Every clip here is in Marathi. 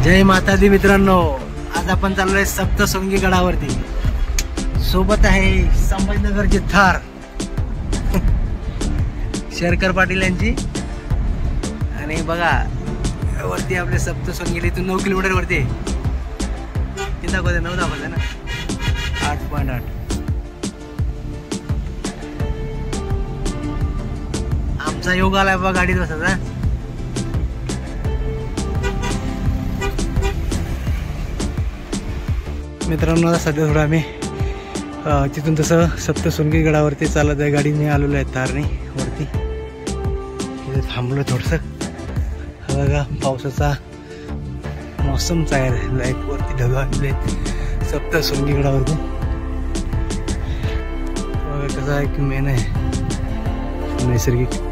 जय माता दी मित्रांनो, आज आपण चाललोय सप्तशृंगी गडावरती. सोबत आहे संभाजीनगरची थार शेरकर पाटील यांची. आणि बघा वरती आपले सप्तशृंगी इथून 9 किलोमीटर वरती किती दाखवते, 9 दाखवते ना, 8.8. आमचा योग आलाय बघा गाडीत बसायचा. मित्रांनो सध्या थोडं आम्ही तिथून तसं सप्तशृंगी गडावरती चालत आहे. गाडीने आलेलो आहे तारणी वरती. तिथे थांबलो थोडंसं. बघा पावसाचा मौसमचा आहे. लाईट वरती ढग आलेले आहेत सप्तशृंगी गडावरती. बघा कसं आहे की मेन आहे नैसर्गिक.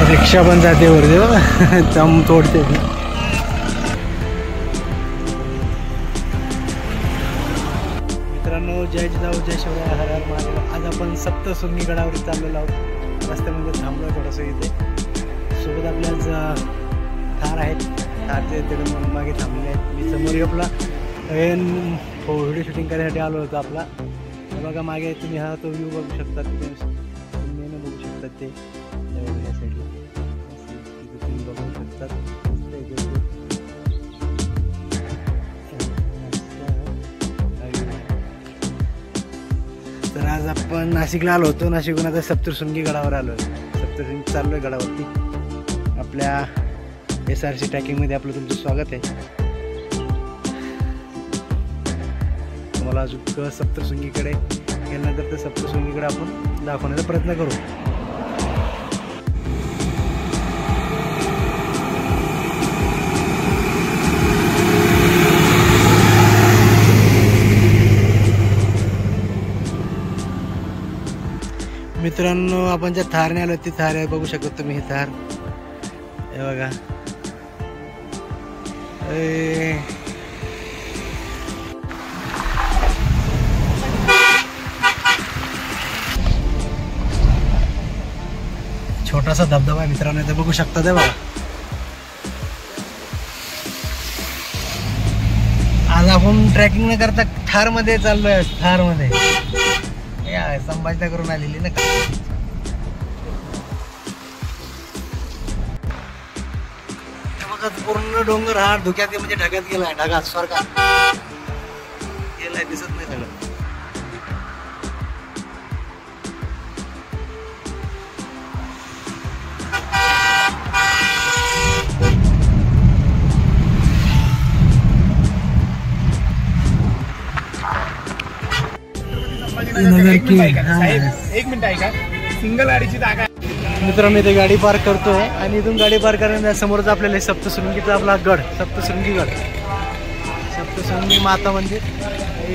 रिक्षा पण जाते वरती बघा, दम तोडते. मित्रांनो जय जिजाऊ जय शिवराय हर हर महादेव. आज आपण सप्तशृंगी गडावरती चाललेलो आहोत. रस्त्यामध्ये थांबलो थोडंसं इथे. सोबत आपल्या थार आहेत. थारचे तिकडे मागे थांबले आहेत. मी समोर आपला व्हिडिओ शूटिंग करण्यासाठी आलो होतो आपला. बघा मागे तुम्ही हा तो व्ह्यू बघू शकता. तुम्ही बघू शकता ते या साईडला तुम्ही बघू शकतात. तर आज आपण नाशिकला आलो होतो. नाशिकहून आता सप्तशृंगी गडावर आलो आहे. सप्तशृंगी चाललोय गडावरती. आपल्या SRC ट्रॅकिंगमध्ये आपलं तुमचं स्वागत आहे. तुम्हाला अजून सप्तशृंगीकडे गेल्यानंतर तर सप्तशृंगीकडे आपण दाखवण्याचा प्रयत्न करू. मित्रांनो आपण ज्या थारने आलो ती थार आहे, बघू शकता तुम्ही. ही थार हे बघा. छोटासा धबधबा आहे मित्रांनो, इथे बघू शकता ते बघा. आज आपण ट्रेकिंग न करता थार मध्ये चाललोय. थार मध्ये संभाजीनगरून आलेली ना. बघा पूर्ण डोंगर हा धुक्यात म्हणजे ढगात गेलाय. ढगात स्वर्गात गेलाय, दिसत नाही सगळं. एक मिनिट ऐका, सिंगल गाडीची जागा आहे. मित्रांनो इथे गाडी पार्क करतोय आणि इथून गाडी पार्क करण्याच्या समोरच आपल्याला सप्तशृंगीचा आपला गड, सप्तशृंगी गड, सप्तशृंगी माता मंदिर.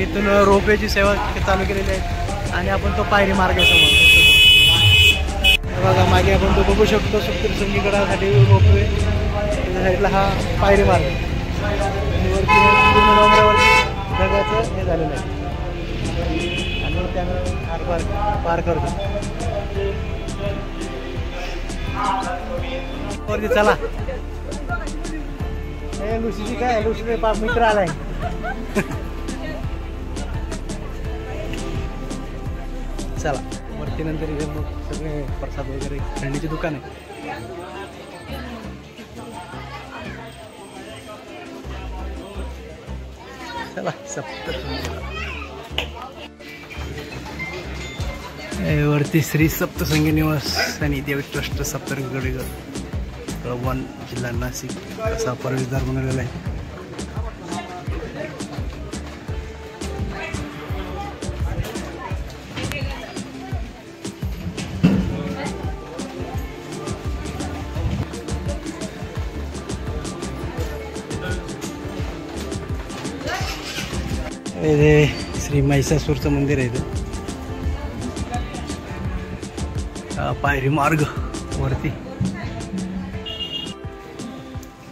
इथून रोपवेची सेवा चालू केलेली आहे आणि आपण तो पायरी मार्ग आहे समोर. बघा मागे आपण तो बघू शकतो. सप्तशृंगी गडासाठी रोपवे. त्याच्या साईडला हा पायरी मार्ग. पूर्ण डोंगरावरती ढगाचं हे झालेलं आहे आणि त्यानं पार करतो. वरती चला. हे लुसीची काय, लुसीचे मित्र आलाय. चला वरती. नंतर इथे मग सगळे प्रसाद वगैरे खेळण्याची दुकान आहे. चला सप्तशृंगी वरती श्री सप्तशृंगी निवास आणि देवी ट्रस्ट सप्तशृंगी कळवण जिल्हा नाशिक असा प्रवेशद्वार बनवलेला आहे. श्री महिषासूरचं मंदिर आहे इथं. पायरी मार्ग वरती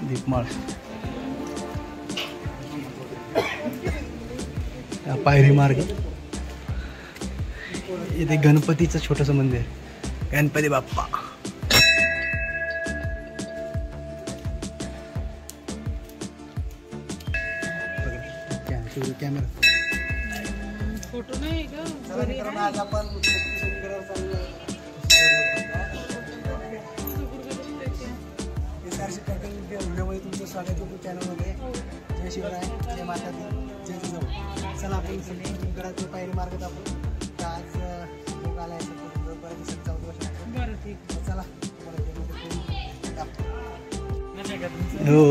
दीपमाळ. पायरी मार्ग इथे गणपतीचं छोटंसं मंदिर, गणपती बाप्पा. कॅमेरा फोटो नाही ग. आज आपण व्हिडिओमध्ये तुमचं स्वागत YouTube चॅनलमध्ये. जय शिवराय, जय माता दी, जय जिजाऊ. चला आपण गडाचे पायरी मार्गात आपण आज लोक आला आहे बऱ्याच दिवसात जाऊ वर्ष. बरं ठीक. चला हो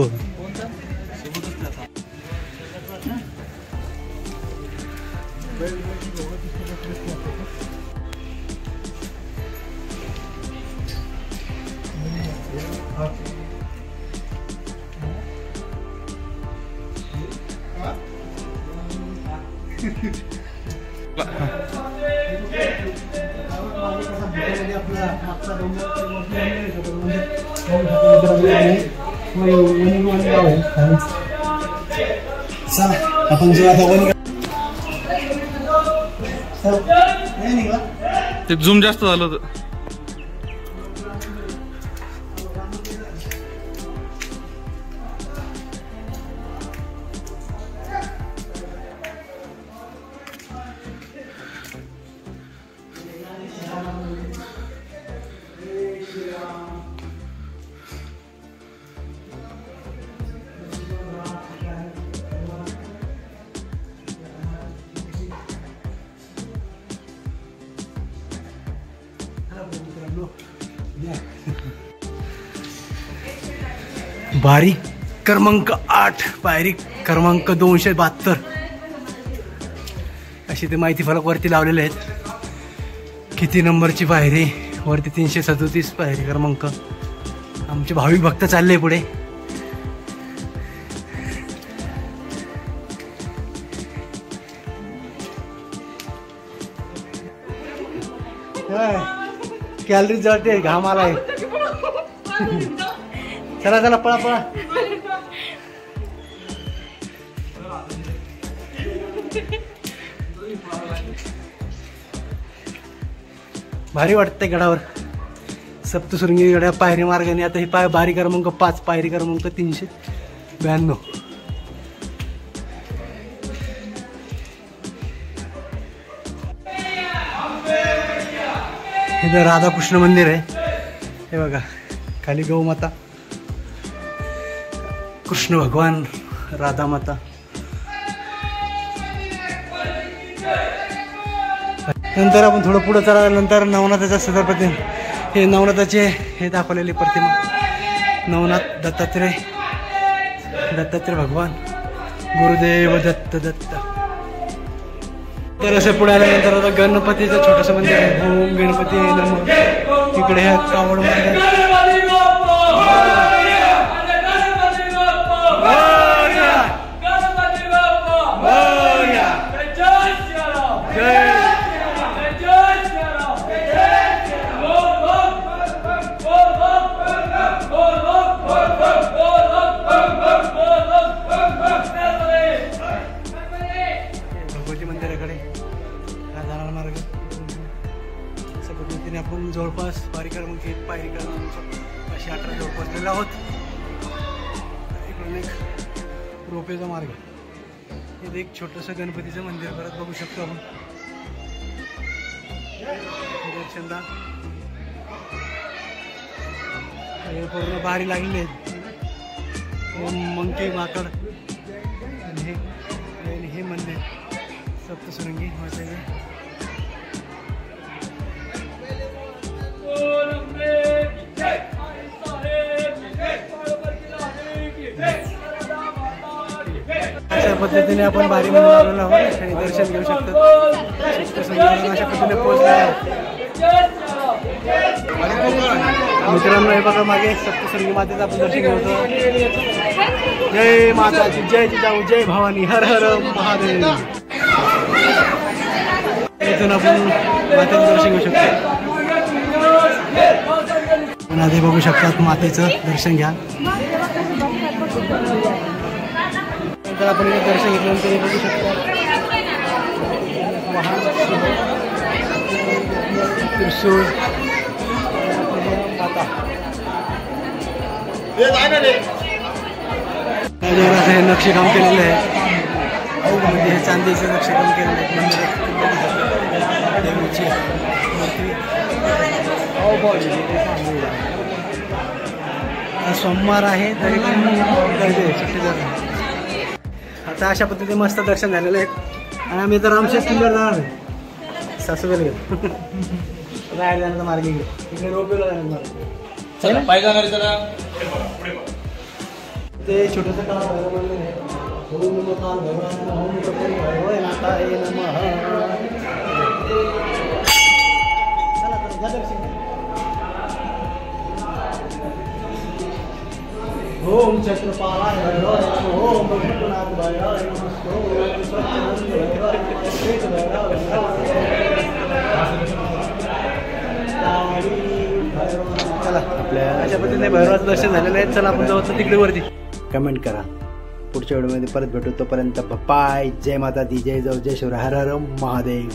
आपण जो आता ते झूम जास्त झालं होतं. बारी क्रमांक 8, पायरी क्रमांक 272 अशी ते माहिती फलक वरती लावलेले आहेत. किती नंबरची पायरी? वरती 337 पायरी क्रमांक. आमचे भाविक भक्त चालले पुढे. कॅलरी जळते, घाम आलाय. चला चला पळा पळा. भारी वाटतंय गडावर. सप्तशृंगी गड्या पायरी मार्गाने. आता ही बारी क्रमांक 5, पायरी क्रमांक 392. इथं राधाकृष्ण मंदिर आहे. हे बघा खाली गौ माता, कृष्ण भगवान, राधा माता. नंतर आपण थोडं पुढं चढाल्यानंतर नवनाथाच्या सदरपती हे नवनाथाचे हे दाखवलेली प्रतिमा. नवनाथ दत्तात्रय भगवान, गुरुदेव दत्त. तर असे पुढे आल्यानंतर आता गणपतीचं छोटंसं मंदिर आहे. ओम गणपती नमः. इकडे ह्या कावड मार्ग. आपण जवळपास पायरी क्रमांक 1, पायरी क्रमांक 18 जवळपास गेलो आहोत. इकडून एक रोपेचा मार्ग. इथे एक छोटंसं गणपतीचं मंदिर परत बघू शकतो आपण. दर्शनदा पूर्ण बारी लागलेली आहेत. मंकी माकड आणि हे मंदिर सप्तशृंगी मातेचे. अशा पद्धतीने आपण बारीमध्ये आलेलो आहोत आणि दर्शन घेऊ शकतो. अशा पद्धतीने पोहोचले. मित्रांनो हे बघा मागे सप्तशृंगी मातेचं आपण दर्शन घेतो. जय माताजी, जय जिजाऊ, जय भवानी, हर हर महादेव. इथून आपण मातेचं दर्शन घेऊ शकतो. आधी बघू शकतात मातेचं दर्शन घ्या. त्यानंतर आपण इथे दर्शन घेतल्यानंतर हे बघू शकतो वाहन त्रिशूळ माता हे नक्षीकाम केलेलं आहे म्हणजे हे चांदीचं नक्षीकाम केलेलं आहे देवीची सोमवार आहे तरी पण गर्दी आहे सुट्टी झाली. आता अशा पद्धतीने मस्त दर्शन झालेलं आहे आणि आम्ही तर रामशेष किल्ल्यावर जाणार आहे सासूबाईला घेतो राहायला जाण्याचा मार्ग घेऊ इकडे रोपवेला जाण्याचा मार्ग चला पाय जाणार त्याला ते छोटंसं काम भगवान आहे ओम नमो काल भगवान ओम भगवान नाथा हे नमः चला तर घ्या दर्शन ओम छत्रपालाय भैरवाय नमः ओम भगवनाथ भैरवाय नमः ओम सच्चिदानंद भैरवाय नमः श्रीच भैरवाय चला आपल्या अशा पद्धतीने भैरवाचं दर्शन झालेलं आहे. चला आपण जाऊ तिकडे वरती. कमेंट करा. पुढच्या व्हिडिओमध्ये परत भेटू. तोपर्यंत बाय. जय माता दी. जय जाऊ. जय शिवराय. हर हर महादेव.